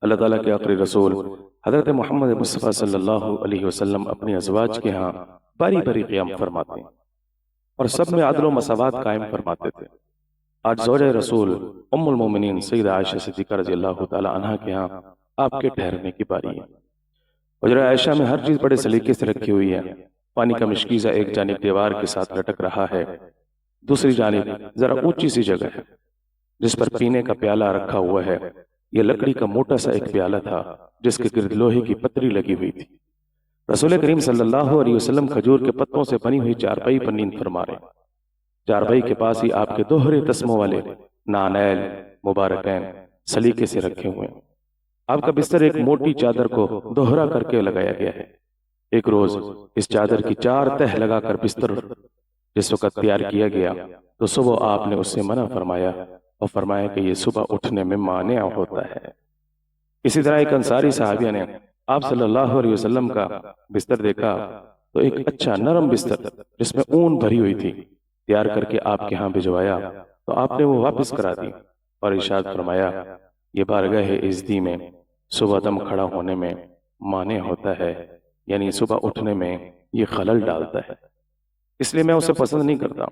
اللہ تعالیٰ کے آخری رسول حضرت محمد مصطفیٰ صلی اللہ علیہ وسلم اپنی ازواج کے ہاں باری باری قیام فرماتے ہیں اور سب میں عدل و مساوات قائم فرماتے تھے۔ آج زوجہ رسول ام المومنین سیدہ عائشہ صدیقہ رضی اللہ تعالیٰ عنہ کے ہاں آپ کے ٹھہرنے کی باری ہے۔ حجرہ عائشہ میں ہر چیز بڑے سلیقے سے رکھی ہوئی ہے۔ پانی کا مشکیزہ ایک جانب دیوار کے ساتھ لٹک رہا ہے، دوسری جانب ذرا اونچی سی جگہ ہے جس پر پینے کا پیالہ رکھا ہوا ہے۔ یہ لکڑی کا موٹا سا ایک پیالہ تھا جس کے گرد لوہے کی پتری لگی ہوئی تھی۔ رسول کریم صلی اللہ علیہ وسلم کھجور کے پتوں سے بنی ہوئی چارپائی پر نیند فرما رہے ہیں۔ چارپائی کے پاس ہی آپ کے دوہرے تسموں والے نانیل مبارکین سلیقے سے رکھے ہوئے ہیں۔ آپ کا بستر ایک موٹی چادر کو دوہرا کر کے لگایا گیا ہے۔ ایک روز اس چادر کی 4 تہ لگا کر بستر جس وقت تیار کیا گیا تو صبح آپ نے اس سے منع فرمایا اور فرمایا کہ یہ صبح اٹھنے میں مانع ہوتا ہے۔ اسی طرح ایک انصاری صحابیہ نے آپ صلی اللہ علیہ وسلم کا بستر دیکھا تو ایک اچھا نرم بستر جس میں اون بھری ہوئی تھی تیار کر کے آپ کے ہاں بھجوایا تو آپ نے وہ واپس کرا دی اور ارشاد فرمایا یہ بارگاہ عزتی میں صبح دم کھڑا ہونے میں مانع ہوتا ہے، یعنی صبح اٹھنے میں یہ خلل ڈالتا ہے، اس لیے میں اسے پسند نہیں کرتا۔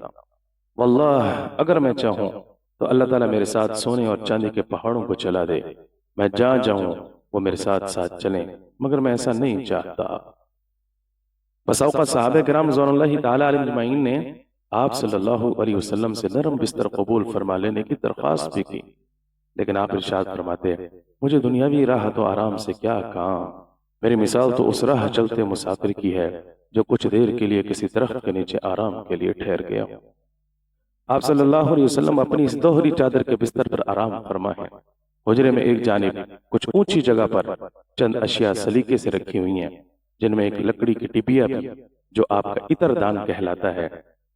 واللہ اگر میں چاہوں تو اللہ تعالیٰ میرے ساتھ سونے اور چاندی کے پہاڑوں کو چلا دے، میں جہاں جاؤں وہ میرے ساتھ ساتھ چلیں، مگر میں ایسا نہیں چاہتا۔ بس اوقات صحابہ کرام رضوان اللہ تعالیٰ علیہ اجمعین نے آپ صلی اللہ علیہ وسلم سے نرم بستر قبول فرما لینے کی درخواست بھی کی، لیکن آپ ارشاد فرماتے مجھے دنیاوی راحت و آرام سے کیا کام، میری مثال تو اس راہ چلتے مسافر کی ہے جو کچھ دیر کے لیے کسی درخت کے نیچے آرام کے لیے ٹھہر گیا ہو۔ آپ صلی اللہ علیہ وسلم اپنی اس دوہری چادر کے بستر پر آرام فرما ہے۔ حجرے میں ایک جانب کچھ اونچی جگہ پر چند اشیاء سلیقے سے رکھی ہوئی ہیں جن میں ایک لکڑی کی ٹپیا بھی جو آپ کا عطر دان کہلاتا ہے،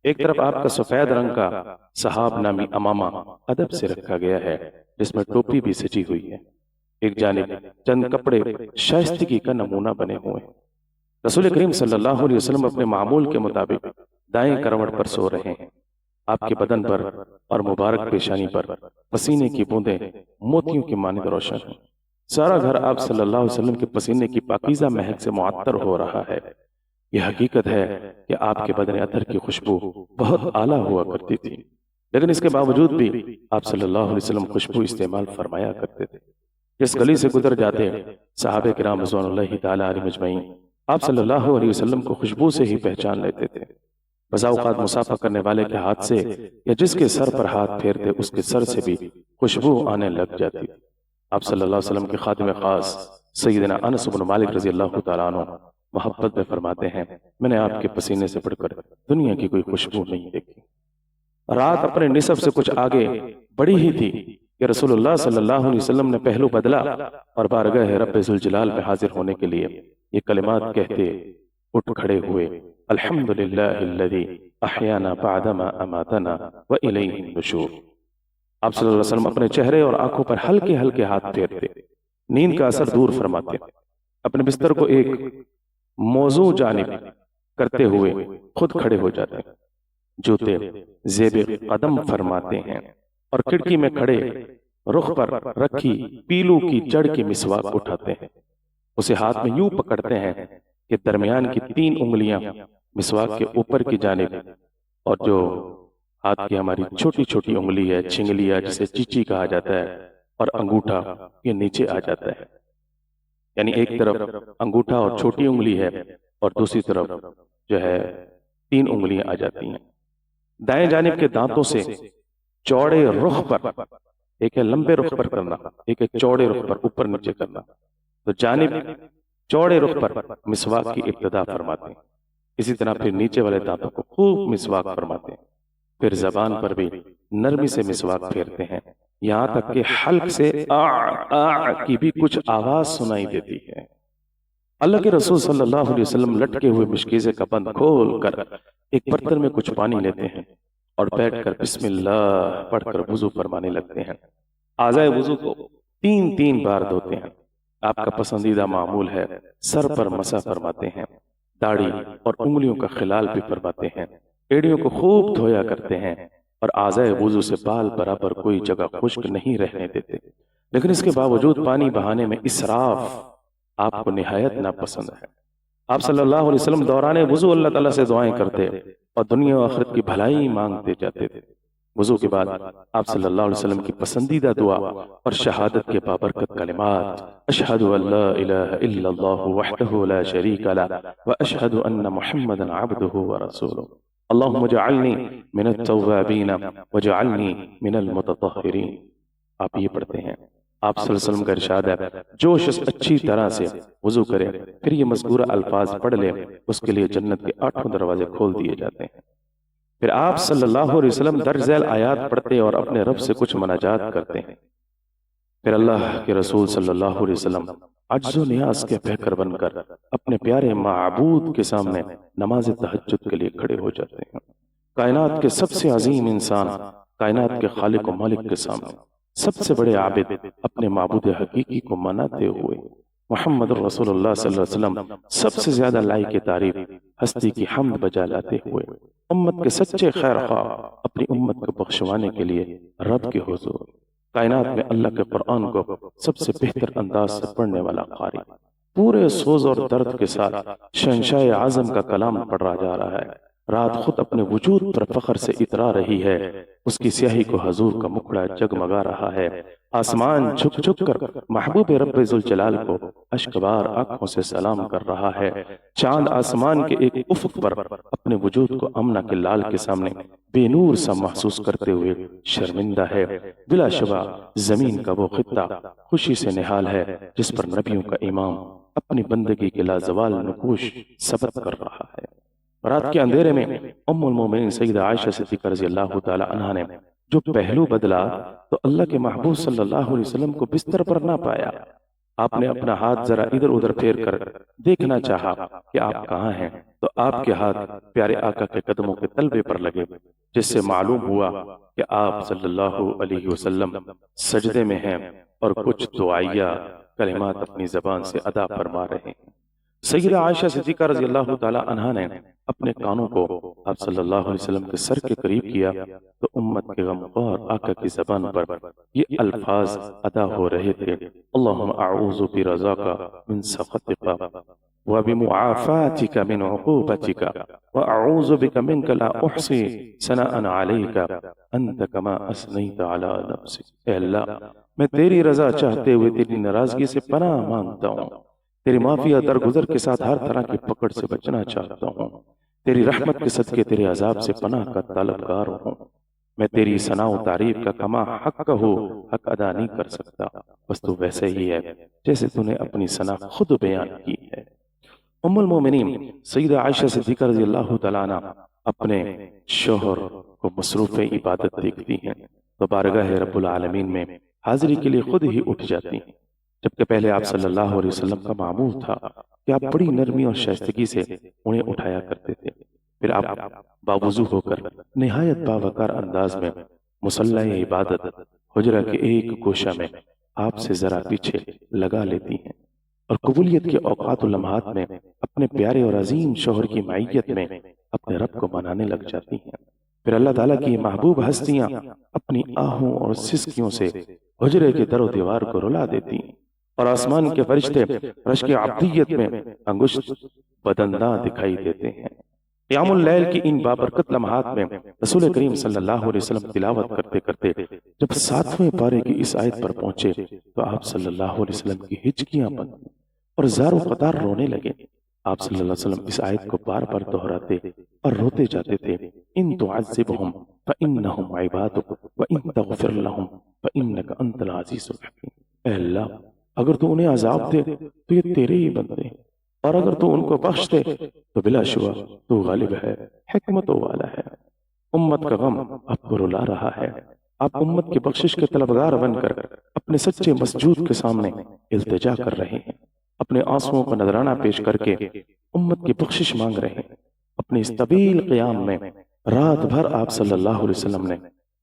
ایک طرف آپ کا سفید رنگ کا صحاب نامی امامہ ادب سے رکھا گیا ہے جس میں ٹوپی بھی سجی ہوئی ہے، ایک جانب چند کپڑے شائستگی کا نمونہ بنے ہوئے ہیں۔ رسول کریم صلی اللہ علیہ وسلم اپنے معمول کے مطابق دائیں کروٹ پر سو رہے ہیں۔ آپ کے بدن پر اور مبارک پیشانی پر پسینے کی بوندیں موتیوں کی مانند روشن ہیں۔ سارا گھر آپ صلی اللہ علیہ وسلم کے پسینے کی پاکیزہ مہک سے معطر ہو رہا ہے۔ یہ حقیقت ہے کہ آپ کے بدن عطر کی خوشبو بہت اعلیٰ ہوا کرتی تھی، لیکن اس کے باوجود بھی آپ صلی اللہ علیہ وسلم خوشبو استعمال فرمایا کرتے تھے۔ جس گلی سے گزر جاتے صحابہ کرام رضوان اللہ تعالیٰ علیہ اجمعین آپ صلی اللہ علیہ وسلم کو خوشبو سے ہی پہچان لیتے تھے۔ بسا اوقات مسافہ کرنے والے کے ہاتھ سے یا جس کے سر پر ہاتھ پھیرتے اس کے سر سے بھی خوشبو آنے لگ جاتی۔ آپ صلی اللہ علیہ وسلم کے خادم خاص سیدنا انس بن مالک رضی اللہ تعالیٰ عنہ محبت میں فرماتے ہیں میں نے آپ کے پسینے سے بڑھ کر دنیا کی کوئی خوشبو نہیں دیکھی۔ رات اپنے نصف سے کچھ آگے بڑھی ہی تھی کہ رسول اللہ صلی اللہ علیہ وسلم نے پہلو بدلا اور بارگاہ رب ذوالجلال میں حاضر ہونے کے لیے یہ کلمات کہتے اٹھ کھڑے ہوئے، الحمدللہ الذی احیانا بعدما اماتنا والیہ النشور۔ آپ صلی اللہ علیہ وسلم اپنے چہرے اور آنکھوں پر ہلکے ہلکے ہاتھ پھیرتے، نیند کا اثر دور فرماتے، اپنے بستر کو ایک موزوں جانب کرتے ہوئے خود کھڑے ہو جاتے، جوتے زیب قدم فرماتے ہیں اور کھڑکی میں کھڑے رخ پر رکھی پیلو کی جڑ کی مسواک اٹھاتے ہیں، اسے ہاتھ میں یوں پکڑتے ہیں کہ درمیان کی 3 انگلیاں مسواک کے اوپر کی جانب اور جو ہاتھ کی ہماری چھوٹی چھوٹی انگلی ہے چھنگلیاں جسے چیچی کہا جاتا ہے اور انگوٹھا یہ نیچے آ جاتا ہے، یعنی ایک طرف انگوٹھا اور چھوٹی انگلی ہے اور دوسری طرف جو ہے 3 انگلیاں آ جاتی ہیں۔ دائیں جانب کے دانتوں سے چوڑے رخ پر، ایک ہے لمبے رخ پر کرنا، ایک ہے چوڑے رخ پر اوپر نیچے کرنا، تو جانب چوڑے رخ پر مسواک کی ابتدا فرماتے ہیں، اسی طرح پھر نیچے والے دانتوں کو خوب مسواک فرماتے ہیں، پھر زبان پر بھی نرمی سے مسواک پھیرتے ہیں، یہاں تک کہ حلق سے آ کی بھی کچھ آواز سنائی دیتی ہے۔ اللہ کے رسول صلی اللہ علیہ وسلم لٹکے ہوئے مشکیزے کا بند کھول کر ایک برتن میں کچھ پانی لیتے ہیں اور بیٹھ کر بسم اللہ پڑھ کر وضو فرمانے لگتے ہیں۔ اعضائے وضو کو 3 بار دھوتے ہیں۔ آپ کا پسندیدہ معمول ہے سر پر مسح فرماتے ہیں، داڑھی اور انگلیوں کا خلال بھی فرماتے ہیں، ایڑیوں کو خوب دھویا کرتے ہیں، اور اعضائے وضو سے بال برابر کوئی جگہ خشک نہیں رہنے دیتے، لیکن اس کے باوجود پانی بہانے میں اسراف آپ کو نہایت ناپسند ہے۔ آپ صلی اللہ علیہ وسلم دوران وضو اللہ تعالیٰ سے دعائیں کرتے اور دنیا و آخرت کی بھلائی مانگتے جاتے تھے۔ وضو کے بعد آپ صلی اللہ علیہ وسلم کی پسندیدہ دعا اور شہادت کے بابرکت کلمات اشہد ان لا الہ الا اللہ وحدہ لا شریک لہ واشہد ان محمدا عبدہ ورسولہ اللہم اجعلنی من التوابین واجعلنی من المتطہرین۔ آپ یہ پڑھتے ہیں۔ آپ صلی اللہ علیہ وسلم کا ارشاد ہے، جو شخص اچھی طرح سے وضو کرے پھر یہ مذکورہ الفاظ پڑھ لے، اس کے لیے جنت کے 8 دروازے کھول دیے جاتے ہیں۔ پھر آپ صلی اللہ علیہ وسلم درج ذیل آیات پڑھتے اور اپنے رب سے کچھ مناجات کرتے ہیں۔ پھر اللہ کے رسول صلی اللہ علیہ وسلم عجز و نیاز کے پیکر بن کر اپنے پیارے معبود کے سامنے نماز تہجد کے لیے کھڑے ہو جاتے ہیں۔ کائنات کے سب سے عظیم انسان کائنات کے خالق و مالک کے سامنے سب سے بڑے عابد اپنے معبود حقیقی کو مناتے ہوئے محمد رسول اللہ صلی اللہ علیہ وسلم سب سے زیادہ لائق تعریف ہستی کی حمد بجا لاتے ہوئے امت کے سچے خیر خواہ اپنی امت کو بخشوانے کے لیے رب کے حضور کائنات میں اللہ کے قرآن کو سب سے بہتر انداز سے پڑھنے والا قاری پورے سوز اور درد کے ساتھ شہنشاہ اعظم کا کلام پڑھا جا رہا ہے۔ رات خود اپنے وجود پر فخر سے اترا رہی ہے، اس کی سیاہی کو حضور کا مکھڑا جگمگا رہا ہے۔ آسمان جھک جھک کر محبوب رب ذوالجلال کو اشکبار آنکھوں سے سلام کر رہا ہے۔ چاند آسمان کے ایک افق پر اپنے وجود کو امنا کے لال کے سامنے بے نور سا محسوس کرتے ہوئے شرمندہ ہے۔ بلا شبہ زمین کا وہ خطہ خوشی سے نہال ہے جس پر نبیوں کا امام اپنی بندگی کے لازوال نقوش ثبت کر رہا ہے۔ رات کے اندھیرے میں ام المومنین سیدہ عائشہ صدیقہ رضی اللہ تعالی عنہا نے جو پہلو بدلا تو اللہ کے محبوب صلی اللہ علیہ وسلم کو بستر پر نہ پایا۔ آپ نے اپنا ہاتھ ذرا ادھر ادھر پھیر کر دیکھنا چاہا کہ آپ کہاں ہیں، تو آپ کے ہاتھ پیارے آقا کے قدموں کے تلبے پر لگے، جس سے معلوم ہوا کہ آپ صلی اللہ علیہ وسلم سجدے میں ہیں اور کچھ دعائیہ کلمات اپنی زبان سے ادا فرما رہے ہیں۔ سیدہ عائشہ صدیقہ رضی اللہ تعالی عنہا نے اپنے کانوں کو آپ صلی اللہ علیہ وسلم کے سر کے قریب کیا تو امت کے غمخوار آقا کی زبان پر یہ الفاظ ادا ہو رہے تھے، اللہم اعوذ برضاک من سخطک وبمعافاتک من عقوبتک واعوذ بک منک لا احصی ثناء علیک انت کما اثنیت علی نفسک۔ اے اللہ، میں تیری رضا چاہتے ہوئے تیری ناراضگی سے پناہ مانگتا ہوں، تیری معافی اور درگزر کے ساتھ ہر طرح کی پکڑ سے بچنا چاہتا ہوں، تیری رحمت کے صدقے تیرے عذاب سے پناہ کا طلبگار ہوں۔ میں تیری ثنا و تعریف کا کما حق ہو حق ادا نہیں کر سکتا، بس تو ویسے ہی ہے جیسے تو نے اپنی ثنا خود بیان کی ہے۔ ام المومنین سیدہ عائشہ صدیقہ رضی اللہ تعالیٰ عنہ اپنے شوہر کو مصروف عبادت دیکھتی ہیں تو بارگاہ رب العالمین میں حاضری کے لیے خود ہی اٹھ جاتی ہیں، جبکہ پہلے آپ صلی اللہ علیہ وسلم کا معمول تھا کہ آپ بڑی نرمی اور شائستگی سے انہیں اٹھایا کرتے تھے۔ پھر آپ باوضو ہو کر نہایت باوقار انداز میں مصلی عبادت حجرہ کے ایک گوشہ میں آپ سے ذرا پیچھے لگا لیتی ہیں اور قبولیت کے اوقات و لمحات میں اپنے پیارے اور عظیم شوہر کی معیت میں اپنے رب کو منانے لگ جاتی ہیں۔ پھر اللہ تعالیٰ کی محبوب ہستیاں اپنی آہوں اور سسکیوں سے حجرے کے در و دیوار کو رلا دیتی ہیں اور آسمان کے فرشتے رشک عبدیت میں انگشت بدنداں دکھائی دیتے ہیں۔ قیام اللیل کی ان بابرکت لمحات میں رسول کریم صلی اللہ علیہ وسلم تلاوت کرتے کرتے جب 7ویں پارے کی اس آیت پر پہنچے تو آپ صلی اللہ علیہ وسلم کی ہچکیاں بند اور زار و قطار رونے لگے۔ آپ صلی اللہ علیہ وسلم اس آیت کو بار بار دہراتے اور روتے جاتے تھے، ان تعذبہم فانہم عبادک وان تغفر لہم فانک انت العزیز الحکیم۔ اے اللہ، اگر تو انہیں عذاب دے تو یہ تیرے ہی بندے ہیں، اور اگر تو ان کو بخش دے تو بلا شبہ تو غالب ہے، حکمت والا ہے۔ امت کا غم آپ کو رلا رہا ہے، آپ امت کی بخشش کے طلبگار بن کر اپنے سچے مسجود کے سامنے التجا کر رہے ہیں، اپنے آنسوؤں کا نذرانہ پیش کر کے امت کی بخشش مانگ رہے ہیں۔ اپنے اس طویل قیام میں رات بھر آپ صلی اللہ علیہ وسلم نے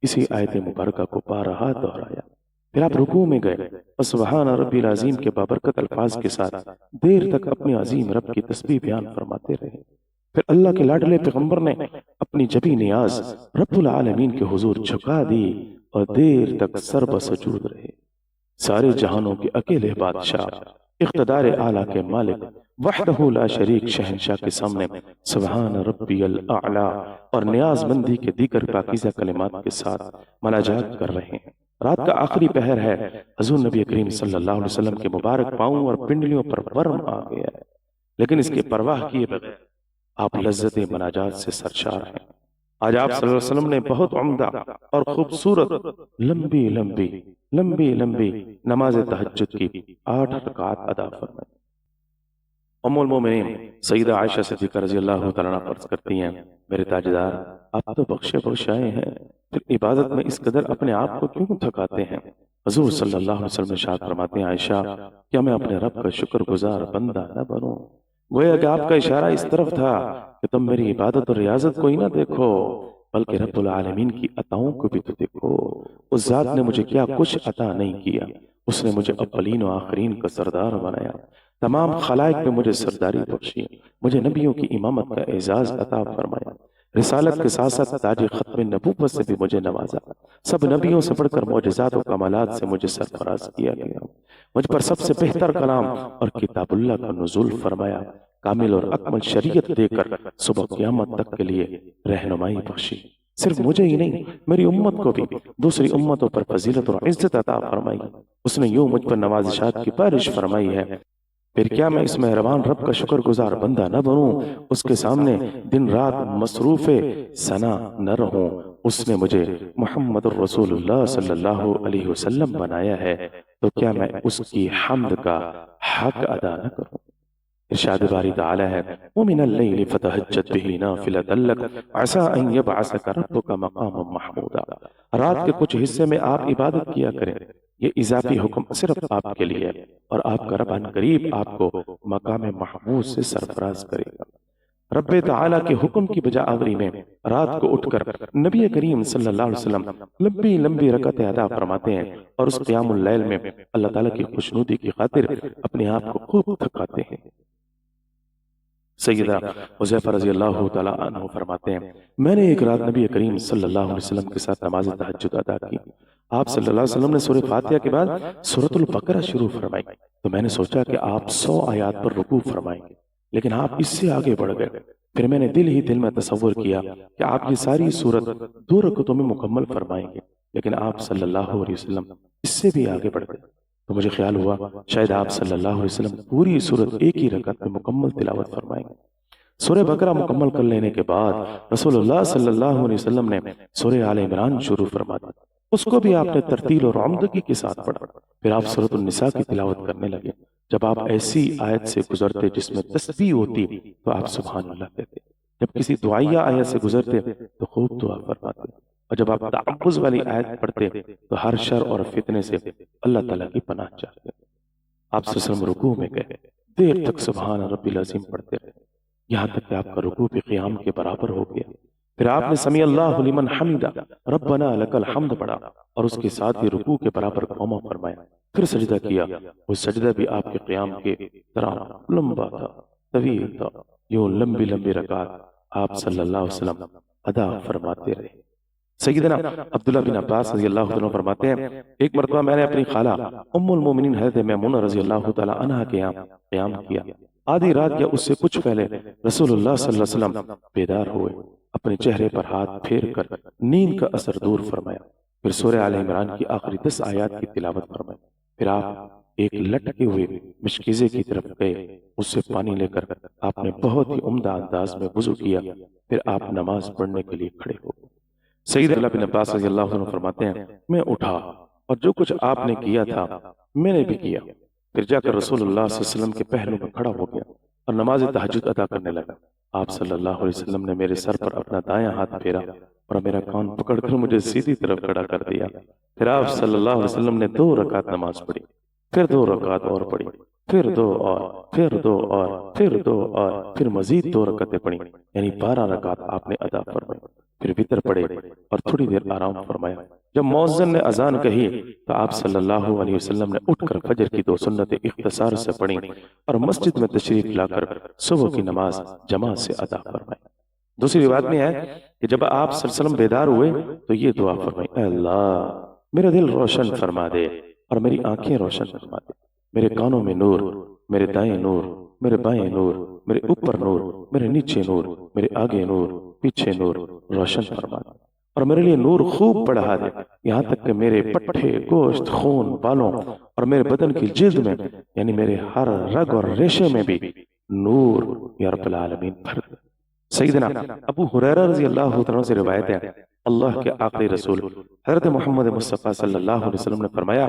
اسی آیت مبارکہ کو بارہا دہرایا۔ پھر آپ رکوع میں گئے اور سبحان ربی العظیم کے بابرکت الفاظ کے ساتھ دیر تک اپنے عظیم رب کی تسبیح بیان فرماتے رہے۔ پھر اللہ کے لاڈلے پیغمبر نے اپنی جبی نیاز رب العالمین کے حضور جھکا دی اور دیر تک سر بسجود رہے۔ سارے جہانوں کے اکیلے بادشاہ، اقتدار اعلیٰ کے مالک، وحدہ لا شریک شہنشاہ کے سامنے سبحان ربی الاعلیٰ اور نیاز مندی کے دیگر پاکیزہ کلمات کے ساتھ مناجات کر رہے ہیں۔ رات کا آخری پہر ہے، حضور نبی کریم صلی اللہ علیہ وسلم کے مبارک پاؤں اور پنڈلیوں پر ورم آ گیا ہے، لیکن اس کے پرواہ کیے بغیر آپ لذت مناجات سے سرشار ہیں۔ آج آپ صلی اللہ علیہ وسلم نے بہت عمدہ اور خوبصورت لمبی لمبی لمبی لمبی نماز تہجد کی 8 رکعات ادا فرمائی۔ ام المومنین سیدہ عائشہ صدیقہ رضی اللہ تعالیٰ عنہ عرض کرتی ہیں، میرے تاجدار آپ تو بخشے بخشائے ہیں، پھر عبادت میں اس قدر اپنے آپ کو کیوں تھکاتے ہیں؟ حضور صلی اللہ علیہ وسلم ارشاد فرماتے ہیں، عائشہ کیا میں اپنے رب کا شکر گزار بندہ نہ بنوں؟ گویا کہ آپ کا اشارہ اس طرف تھا کہ تم میری عبادت اور ریاضت کو ہی نہ دیکھو بلکہ رب العالمین کی عطاؤں کو بھی تو دیکھو۔ اس ذات نے مجھے کیا کچھ عطا نہیں کیا، اس نے مجھے اولین و آخرین کا سردار بنایا، تمام خلائق میں مجھے سرداری بخشی، مجھے نبیوں کی امامت کا اعزاز عطا فرمایا، رسالت کے ساتھ ساتھ تاج ختم نبوت سے بھی مجھے نوازا، سب نبیوں سے بڑھ کر معجزات و کمالات سے مجھے سرفراز کیا گیا، مجھ پر سب سے بہتر کلام اور کتاب اللہ کا نزول فرمایا، کامل اور اکمل شریعت دے کر صبح قیامت تک کے لیے رہنمائی بخشی، صرف مجھے ہی نہیں میری امت کو بھی دوسری امتوں پر فضیلت اور عزت عطا فرمائی، اس نے یوں مجھ پر نوازشات کی بارش فرمائی ہے، پھر کیا میں اس مہربان رب کا شکر گزار بندہ نہ بنوں، اس کے سامنے دن رات مصروف ثنا نہ رہوں؟ اس نے مجھے محمد الرسول اللہ صلی اللہ علیہ وسلم بنایا ہے، تو کیا میں اس کی حمد کا حق ادا نہ کروں؟ ارشاد باری تعالی ہے، وَمِنَ اللَّيْلِ فَتَهَجَّدْ بِهِ نَافِلَةً لَكَ عَسَىٰ أَن يَبْعَثَكَ رَبُّكَ مَقَامًا مَحْمُودًا۔ رات کے کچھ حصے میں آپ عبادت کیا کریں، یہ اضافی حکم صرف آپ کے لیے ہے، اور آپ کا رب ان قریب آپ کو مقام محمود سے سرفراز کرے گا۔ رب تعالیٰ کے حکم کی بجا آوری میں رات کو اٹھ کر نبی کریم صلی اللہ علیہ وسلم لمبی لمبی رکعتیں ادا فرماتے ہیں، اور اس قیام اللیل میں اللہ تعالیٰ کی خوشنودی کی خاطر اپنے آپ کو خوب تھکاتے ہیں۔ سیدہ حذیفہ رضی اللہ تعالیٰ عنہ فرماتے ہیں، میں نے ایک رات نبی کریم صلی اللہ علیہ وسلم کے ساتھ نماز تہجد ادا کی، آپ صلی اللہ علیہ وسلم نے سورہ فاتحہ کے بعد سورۃ البقرہ شروع فرمائی، تو میں نے سوچا کہ آپ 100 آیات پر رکوع فرمائیں گے، لیکن آپ اس سے آگے بڑھ گئے۔ پھر میں نے دل ہی دل میں تصور کیا کہ آپ یہ ساری سورت 2 رکعتوں میں مکمل فرمائیں گے، لیکن آپ صلی اللہ علیہ وسلم اس سے بھی آگے بڑھ گئے، تو مجھے خیال ہوا شاید آپ صلی اللہ علیہ وسلم پوری سورت ایک ہی رکعت میں مکمل تلاوت فرمائیں گے۔ سورہ بقرہ مکمل کر لینے کے بعد رسول اللہ صلی اللہ علیہ وسلم نے سورہ آل عمران شروع فرما دی، اس کو بھی آپ نے ترتیل اور عمدگی کے ساتھ پڑھا، پھر آپ سورۃ النساء کی تلاوت کرنے لگے۔ جب آپ ایسی آیت سے گزرتے جس میں تسبیح ہوتی تو آپ سبحان اللہ کہتے، جب کسی دعائیہ آیت سے گزرتے تو خوب دعا فرماتے، اور جب آپ تعوذ والی آیت پڑھتے تو ہر شر اور فتنے سے اللہ تعالیٰ کی پناہ چاہتے۔ آپ صلی اللہ علیہ وسلم رکوع میں گئے، دیر تک سبحان ربی العظیم پڑھتے رہے، یہاں تک کہ آپ کا رکوع بھی قیام کے برابر ہو گیا۔ پھر آپ نے سمیع اللہ لمن حمدہ ربنا لک الحمد پڑھا، اور اس کے ساتھ ہی رکوع کے برابر قوما فرمایا، پھر سجدہ کیا، وہ سجدہ بھی آپ کے قیام کے طرح لمبا تھا، طویل تھا، یوں لمبی لمبی رکعات آپ صلی اللہ علیہ وسلم ادا فرماتے رہے۔ سیدنا عبداللہ بن عباس رضی اللہ عنہ فرماتے ہیں، ایک مرتبہ میں نے اپنی خالہ ام المومنین حضرت میمونہ رضی اللہ تعالی عنہا کے یہاں قیام کیا، آدھی رات یا اس سے کچھ پہلے رسول اللہ صلی اللہ علیہ وسلم بیدار ہوئے، اپنے چہرے پر ہاتھ پھیر کر نیند کا اثر دور فرمایا، پھر سورہ آل عمران کی آخری 10 آیات کی تلاوت فرمائی، پھر آپ ایک لٹکے ہوئے مشکیزے کی طرف گئے، اس سے پانی لے کر آپ نے بہت ہی عمدہ انداز میں وضو کیا، پھر آپ نماز پڑھنے کے لیے کھڑے ہو گئے۔ سید عبداللہ بن عباس رضی اللہ عنہ فرماتے ہیں، میں اٹھا اور جو کچھ آپ نے کیا تھا میں نے بھی کیا، پھر جا کر رسول اللہ صلی اللہ علیہ وسلم کے پہلو میں کھڑا ہو گیا اور نماز تہجد ادا کرنے لگا۔ آپ صلی اللہ علیہ وسلم نے میرے سر پر اپنا دایاں ہاتھ پھیرا اور میرا کان پکڑ کر مجھے سیدھی طرف کھڑا کر دیا، پھر آپ صلی اللہ علیہ وسلم نے 2 رکعت نماز پڑھی، پھر 2 رکعت اور پڑھی، پھر 2 اور پھر 2 اور پھر 2 اور پھر مزید 2 رکعتیں پڑھی، یعنی 12 رکعت آپ نے ادا فرمائی، پھر وتر پڑھے اور تھوڑی دیر آرام فرمایا۔ جب مؤذن نے اذان کہی تو آپ صلی اللہ علیہ وسلم نے اٹھ کر فجر کی 2 سنتیں اختصار سے پڑھیں اور مسجد میں تشریف لا کر صبح کی نماز جماعت سے ادا فرمائی۔ دوسری روایت میں ہے کہ جب آپ صلی اللہ علیہ وسلم بیدار ہوئے تو یہ دعا فرمائی: اے اللہ میرا دل روشن فرما دے اور میری آنکھیں روشن فرما دے، میرے کانوں میں نور، میرے دائیں نور، میرے بائیں نور، میرے اوپر نور، میرے نیچے نور، میرے آگے نور، پیچھے نور، روشن فرما دے اور میرے لیے نور خوب بڑھا دے، یہاں تک کہ میرے پٹھے، گوشت، خون، بالوں اور میرے بدن کی جلد میں یعنی میرے ہر رگ اور ریشے میں بھی نور یا رب العالمین بھر دے۔ سیدنا ابو ہریرہ رضی اللہ عنہ سے روایت ہے، اللہ کے آخری رسول حضرت محمد مصطفیٰ صلی اللہ علیہ وسلم نے فرمایا،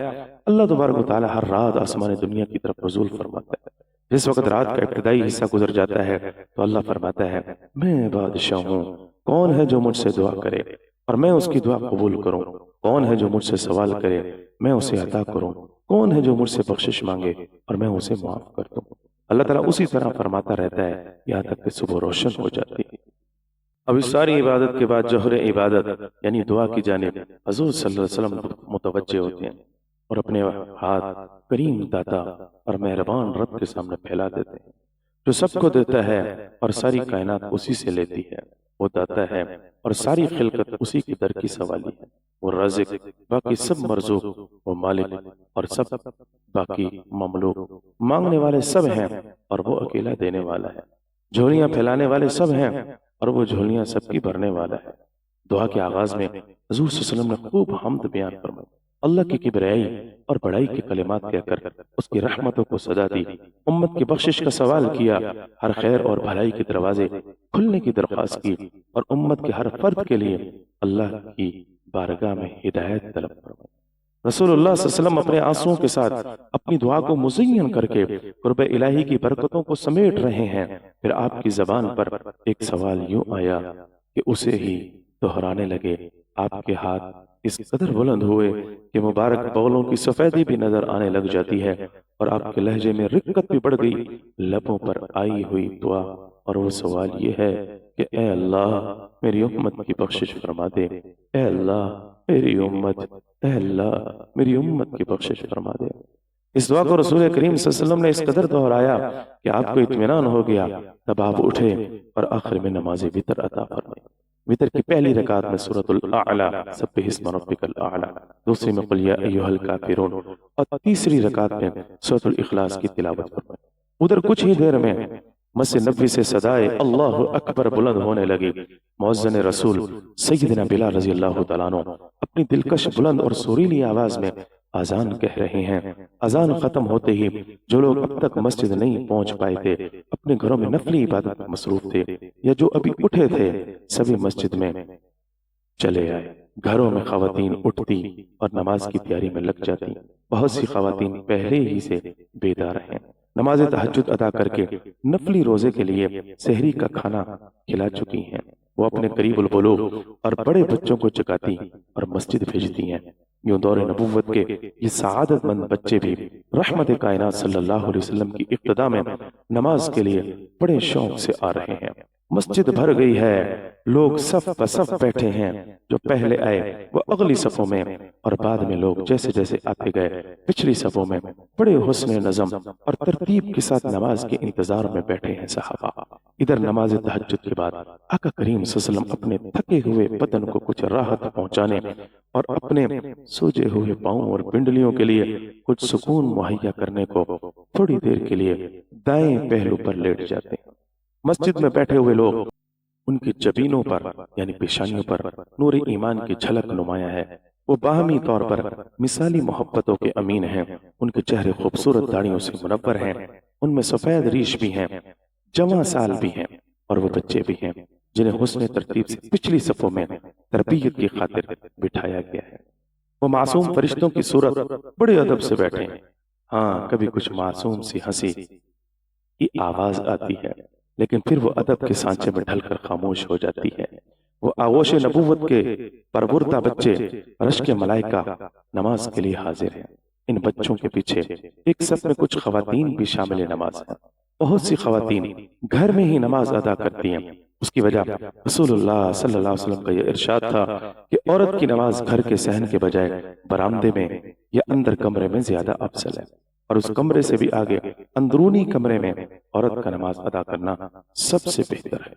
اللہ تبارک و تعالی ہر رات آسمان دنیا کی طرف نزول فرماتا ہے۔ جس وقت رات کا ابتدائی حصہ گزر جاتا ہے تو اللہ فرماتا ہے، میں بادشاہ ہوں، کون ہے جو مجھ سے دعا کرے اور میں اس کی دعا قبول کروں، کون ہے جو مجھ سے سوال کرے میں اسے عطا کروں، کون ہے جو مجھ سے بخشش مانگے اور میں اسے معاف کر دوں۔ اللہ تعالیٰ اسی طرح فرماتا رہتا ہے یہاں تک کہ صبح روشن ہو جاتی ہے۔ اب اس ساری عبادت کے بعد جوہر عبادت یعنی دعا کی جانب حضور صلی اللہ علیہ وسلم متوجہ ہوتے ہیں اور اپنے ہاتھ کریم داتا اور مہربان رب کے سامنے پھیلا دیتے ہیں، جو سب کو دیتا ہے اور ساری کائنات اسی سے لیتی ہے۔ وہ داتا ہے اور ساری خلقت اسی کی در کی سوالی ہے۔ وہ رازق، باقی سب مرزوق، وہ مالک اور سب باقی مملوک، مانگنے والے سب ہیں اور وہ اکیلا دینے والا ہے۔ جھولیاں پھیلانے والے سب ہیں اور وہ جھولیاں سب کی بھرنے والا ہے۔ دعا کے آغاز میں حضور صلی اللہ علیہ وسلم نے خوب حمد بیان فرمائی، اللہ کی کبریائی اور بڑائی کے کلمات کہہ کر اس کی رحمتوں کو سزا دی، امت کی بخشش کا سوال کیا، ہر خیر اور بھلائی کے دروازے کھلنے کی درخواست کی اور امت کے ہر فرد کے لیے اللہ کی بارگاہ میں ہدایت طلب فرمائی۔ رسول اللہ صلی اللہ علیہ وسلم اپنے آنسوؤں کے ساتھ اپنی دعا کو مزین کر کے قرب الہی کی برکتوں کو سمیٹ رہے ہیں۔ پھر آپ کی زبان پر ایک سوال یوں آیا کہ اسے ہی دہرانے لگے۔ آپ کے ہاتھ اس قدر بلند ہوئے کہ مبارک بغلوں کی سفیدی بھی نظر آنے لگ جاتی ہے اور آپ کے لہجے میں رقت بھی بڑھ گئی۔ لبوں پر آئی ہوئی دعا اور وہ سوال یہ ہے کہ اے اللہ میری امت کی بخشش فرما دے، اے اللہ میری امت، اے اللہ میری امت کی بخشش فرما دے۔ اس دعا کو رسول کریم صلی اللہ علیہ وسلم نے اس قدر دہرایا کہ آپ کو اطمینان ہو گیا۔ تب آپ اٹھے اور آخر میں نماز وتر عطا فرمائی۔ وتر کی پہلی رکعت میں سورۃ الاعلیٰ سبح اسم ربک الاعلیٰ، دوسری میں قل یا ایھا الکافرون اور تیسری رکعت میں سورۃ الاخلاص کی تلاوت فرمائی۔ ادھر کچھ ہی دیر میں مسجد نبوی سے صدائے اللہ اکبر بلند ہونے لگی۔ مؤذن رسول سیدنا بلال رضی اللہ تعالیٰ عنہ اپنی دلکش بلند اور سریلی آواز میں اذان کہہ رہے ہیں۔ اذان ختم ہوتے ہی جو لوگ اب تک مسجد نہیں پہنچ پائے تھے، اپنے گھروں میں نفلی عبادت میں مصروف تھے یا جو ابھی اٹھے تھے، سبھی مسجد میں چلے آئے۔ گھروں میں خواتین اٹھتی اور نماز کی تیاری میں لگ جاتی۔ بہت سی خواتین پہلے ہی سے بیدار ہیں، نماز تہجد ادا کر کے نفلی روزے کے لیے سحری کا کھانا کھلا چکی ہیں۔ وہ اپنے قریب البلوغ اور بڑے بچوں کو جگاتی اور مسجد بھیجتی ہیں۔ یوں دور نبوت کے یہ سعادت مند بچے بھی رحمت کائنات صلی اللہ علیہ وسلم کی اقتداء میں نماز کے لیے بڑے شوق سے آ رہے ہیں۔ مسجد بھر گئی ہے، لوگ صف پر صف بیٹھے ہیں، جو پہلے آئے وہ اگلی صفوں میں اور بعد میں لوگ جیسے جیسے آتے گئے پچھلی صفوں میں بڑے حسن نظم اور ترتیب کے ساتھ نماز کے انتظار میں بیٹھے ہیں صحابہ۔ ادھر نماز تہجد کے بعد آقا کریم صلی اللہ علیہ وسلم اپنے تھکے ہوئے بدن کو کچھ راحت پہنچانے اور اپنے سوجے ہوئے پاؤں اور پنڈلیوں کے لیے کچھ سکون مہیا کرنے کو تھوڑی دیر کے لیے دائیں پہلو پر لیٹ جاتے ہیں۔ مسجد میں بیٹھے ہوئے لوگ، ان کی جبینوں پر یعنی پیشانیوں پر نور ایمان کی جھلک نمایاں ہے۔ وہ باہمی طور پر مثالی محبتوں کے امین ہیں۔ ان کے چہرے خوبصورت داڑھیوں سے منور ہیں، ان میں سفید ریش بھی ہیں، جوان سال بھی ہیں اور وہ بچے بھی ہیں جنہیں حسن ترتیب سے پچھلی صفوں میں تربیت کی خاطر بٹھایا گیا ہے۔ وہ معصوم فرشتوں کی صورت بڑے ادب سے بیٹھے ہیں۔ ہاں کبھی کچھ معصوم سی ہنسی کی آواز آتی ہے، لیکن پھر وہ ادب کے سانچے میں ڈھل کر خاموش ہو جاتی ہے۔ وہ آغوش نبوت کے پروردہ بچے رشک ملائکہ نماز کے لیے حاضر ہیں۔ ان بچوں کے پیچھے ایک صف میں کچھ خواتین بھی شامل نماز ہیں۔ بہت سی خواتین گھر میں ہی نماز ادا کرتی ہیں۔ اس کی وجہ رسول اللہ صلی اللہ علیہ وسلم کا یہ ارشاد تھا کہ عورت کی نماز گھر کے صحن کے بجائے برآمدے میں یا اندر کمرے میں زیادہ افضل ہے، اور اس کمرے سے بھی آگے اندرونی کمرے میں عورت کا نماز ادا کرنا سب سے بہتر ہے۔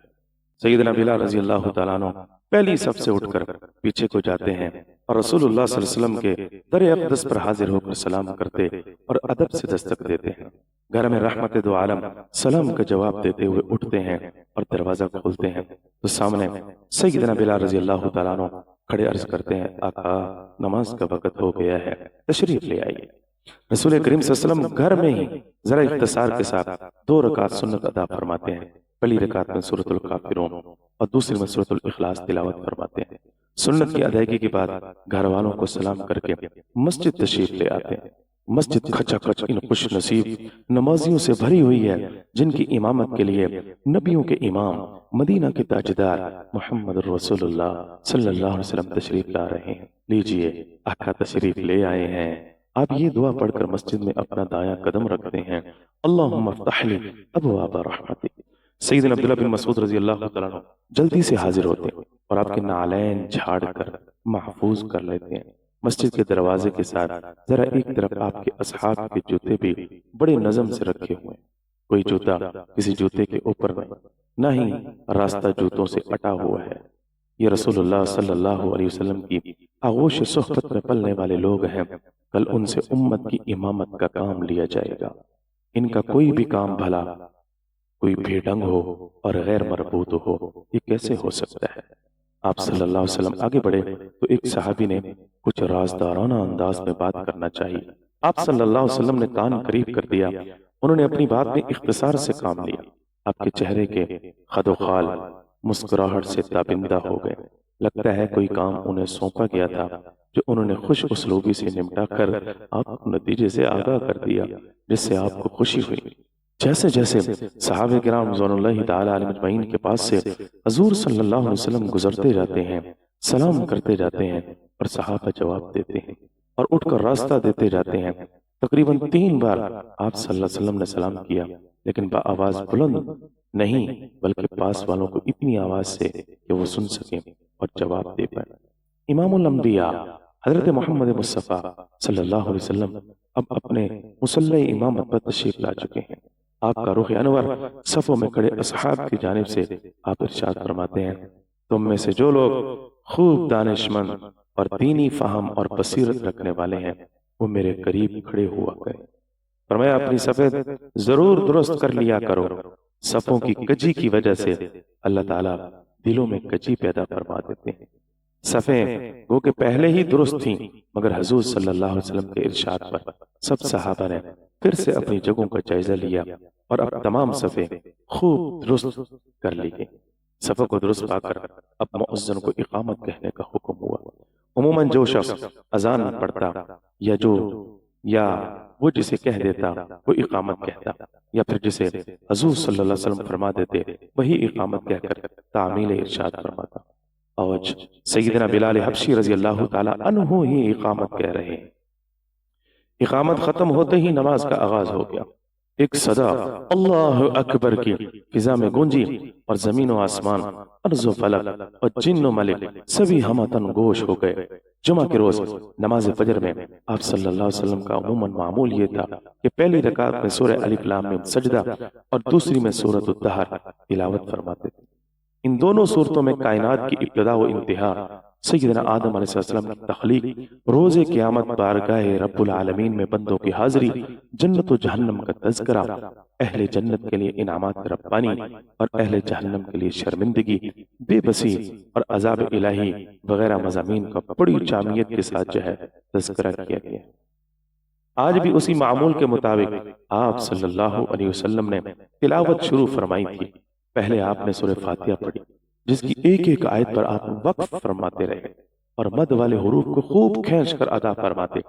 سیدنا بلال رضی اللہ تعالیٰ عنہ پہلی صف سے اٹھ کر پیچھے کو جاتے ہیں اور رسول اللہ صلی اللہ علیہ وسلم کے در اقدس پر حاضر ہو کر سلام کرتے اور ادب سے دستک دیتے ہیں۔ گھر میں رحمت دو عالم سلام کا جواب دیتے ہوئے اٹھتے ہیں اور دروازہ کھولتے ہیں تو سامنے سیدنا بلال رضی اللہ تعالیٰ عنہ کھڑے عرض کرتے ہیں، آقا نماز کا وقت ہو گیا ہے، تشریف لے آئیے۔ رسول کریم صلی اللہ علیہ وسلم گھر میں ہی ذرا اختصار کے ساتھ 2 رکعت سنت ادا فرماتے ہیں۔ پہلی رکعت میں سورۃ الکافرون اور دوسری میں سورۃ الاخلاص تلاوت فرماتے ہیں۔ سنت کی ادائیگی کے بعد گھر والوں کو سلام کر کے مسجد تشریف لے آتے ہیں۔ مسجد کھچا کھچ ان خوش نصیب نمازیوں سے بھری ہوئی ہے جن کی امامت کے لیے نبیوں کے امام مدینہ کے تاجدار محمد رسول اللہ صلی اللہ علیہ وسلم تشریف لا رہے ہیں۔ لیجئے آقا تشریف لے آئے ہیں۔ آپ یہ دعا پڑھ کر مسجد میں اپنا دایاں قدم رکھتے ہیں، اللہم افتح لی ابواب رحمتک۔ سیدنا عبداللہ بن مسعود رضی اللہ تعالیٰ عنہ جلدی سے حاضر ہوتے ہیں اور آپ کے نعلین جھاڑ کر محفوظ کر لیتے ہیں۔ مسجد کے دروازے کے ساتھ ذرا ایک طرف آپ کے اصحاب کے جوتے بھی بڑے نظم سے رکھے ہوئے ہیں، کوئی جوتا کسی جوتے کے اوپر نہیں، نہ ہی راستہ جوتوں سے اٹا ہوا ہے۔ یہ رسول اللہ صلی اللہ علیہ وسلم کی آغوش صحبت میں پلنے والے لوگ ہیں، کل ان سے امت کی امامت کا کام لیا جائے گا۔ ان کا کوئی بھی کام بھلا کوئی بے ڈھنگ ہو اور غیر مربوط ہو، یہ کیسے ہو سکتا ہے؟ آپ صلی اللہ علیہ وسلم آگے بڑھے تو ایک صحابی نے کچھ رازدارانہ انداز میں بات کرنا چاہیے۔ آپ صلی اللہ علیہ وسلم نے کان قریب کر دیا، انہوں نے اپنی بات میں اختصار سے کام لیا۔ آپ کے چہرے کے خد و خال مسکراہٹ سے تابندہ ہو گئے، لگتا ہے کوئی کام انہیں سونپا گیا تھا جو انہوں نے خوش اسلوبی سے نمٹا کر آپ کو نتیجے سے آگاہ کر دیا، جس سے آپ کو خوشی ہوئی۔ جیسے جیسے صحابہ کرام رضوان اللہ تعالیٰ علیہ مجمعین کے پاس سے حضور صلی اللہ علیہ وسلم گزرتے جاتے ہیں، سلام کرتے جاتے ہیں اور صحابہ جواب دیتے ہیں اور اٹھ کر راستہ دیتے جاتے ہیں۔ تقریباً 3 بار آپ صلی اللہ علیہ وسلم نے سلام کیا، لیکن بآواز بلند نہیں بلکہ پاس والوں کو اتنی آواز سے کہ وہ سن سکیں اور جواب دے پائیں۔ امام الانبیاء حضرت محمد مصطفیٰ صلی اللہ علیہ وسلم اب اپنے مصلی امامت پر تشریف لا چکے ہیں۔ آپ کا رخ انور صفوں میں کھڑے اصحاب کی جانب سے آپ ارشاد فرماتے ہیں، تم میں سے جو لوگ خوب دانشمند اور دینی فہم اور بصیرت رکھنے والے ہیں وہ میرے قریب کھڑے ہوا کریں۔ فرمایا اپنی صفیں ضرور درست کر لیا کرو۔ صفوں کی کجی کی وجہ سے اللہ تعالیٰ دلوں میں کجی پیدا فرما دیتے ہیں۔ صفیں وہ کہ پہلے ہی درست تھیں، مگر حضور صلی اللہ علیہ وسلم کے ارشاد پر سب صحابہ نے پھر سے اپنی جگہوں کا جائزہ لیا اور اب تمام صفیں خوب درست کر لی گئیں۔ صفوں کو درست پا کر اب مؤذن کو اقامت کہنے کا حکم ہوا۔ عموماً جو شخص اذان پڑھتا یا وہ جسے کہہ دیتا وہ اقامت کہتا، یا پھر جسے حضور صلی اللہ علیہ وسلم فرما دیتے وہی اقامت کہہ کر تعمیل ارشاد فرماتا۔ آج سیدنا بلال حبشی رضی اللہ تعالی عنہ ہی اقامت کہہ رہے ہیں۔ اقامت ختم ہوتے ہی نماز کا آغاز ہو گیا۔ ایک صدا اللہ اکبر کی فضا میں گونجی اور زمین و آسمان، ارض و فلک اور جن و ملک سبھی ہمتن گوش ہو گئے۔ جمعہ کے روز نماز فجر میں آپ صلی اللہ علیہ وسلم کا عموماً معمول یہ تھا کہ پہلی رکعت میں سورہ الف لام میم سجدہ اور دوسری میں سورۃ الدہر تلاوت فرماتے تھے۔ ان دونوں صورتوں میں کائنات کی ابتدا و انتہا، سیدنا آدم علیہ السلام کی تخلیق، روز قیامت بارگاہ رب العالمین میں بندوں کی حاضری، جنت و جہنم کا تذکرہ، اہل جنت کے لیے انعامات ربانی اور اہل جہنم کے لیے شرمندگی، بے بسی اور عذاب الہی وغیرہ مضامین کا بڑی جامعیت کے ساتھ جو ہے تذکرہ کیا گیا۔ آج بھی اسی معمول کے مطابق آپ صلی اللہ علیہ وسلم نے تلاوت شروع فرمائی تھی۔ پہلے آپ نے سورہ فاتحہ پڑھی، جس کی ایک ایک آیت پر آپ وقف فرماتے رہے اور مد والے حروف کو خوب کھینچ کر ادا فرماتے۔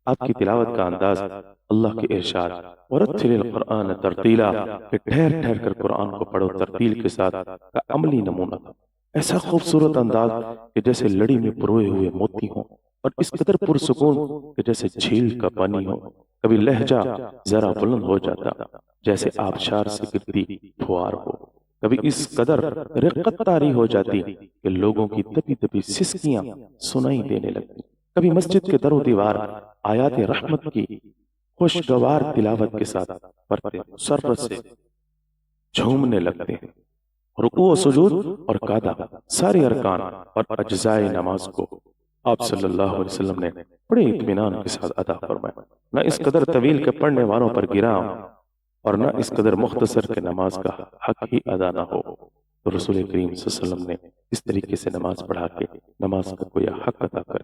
آپ کی تلاوت کا انداز اللہ کے ارشاد وَرَتِّلِ الْقُرْآنَ تَرْتِیلًا کہ ٹھہر ٹھہر کر قرآن کو پڑھو ترتیل کے ساتھ کا عملی نمونہ تھا۔ ایسا خوبصورت انداز کہ جیسے لڑی میں پروئے ہوئے موتی ہوں، اور اس قدر پرسکون کہ جیسے جھیل کا پانی ہو۔ کبھی لہجہ ذرا بلند ہو جاتا جیسے آبشار سے گرتی پھوار ہو، کبھی اس قدر رقت طاری ہو جاتی کہ لوگوں کی دبی دبی سسکیاں سنائی دینے لگتی، کبھی مسجد کے در و دیوار آیات رحمت کی خوشگوار تلاوت کے ساتھ پڑھتے مسرت سے جھومنے لگتے ہیں۔ رکوع و سجود اور قعدہ سارے ارکان اور اجزائے نماز کو آپ صلی اللہ علیہ وسلم نے بڑے اطمینان کے ساتھ ادا فرمایا، نہ اس قدر طویل کے پڑھنے والوں پر گرا اور نہ اس قدر مختصر کے نماز کا حق ہی ادا نہ ہو۔ تو رسول کریم صلی اللہ علیہ وسلم نے اس طریقے سے نماز پڑھا کے نماز کا کوئی حق ادا کر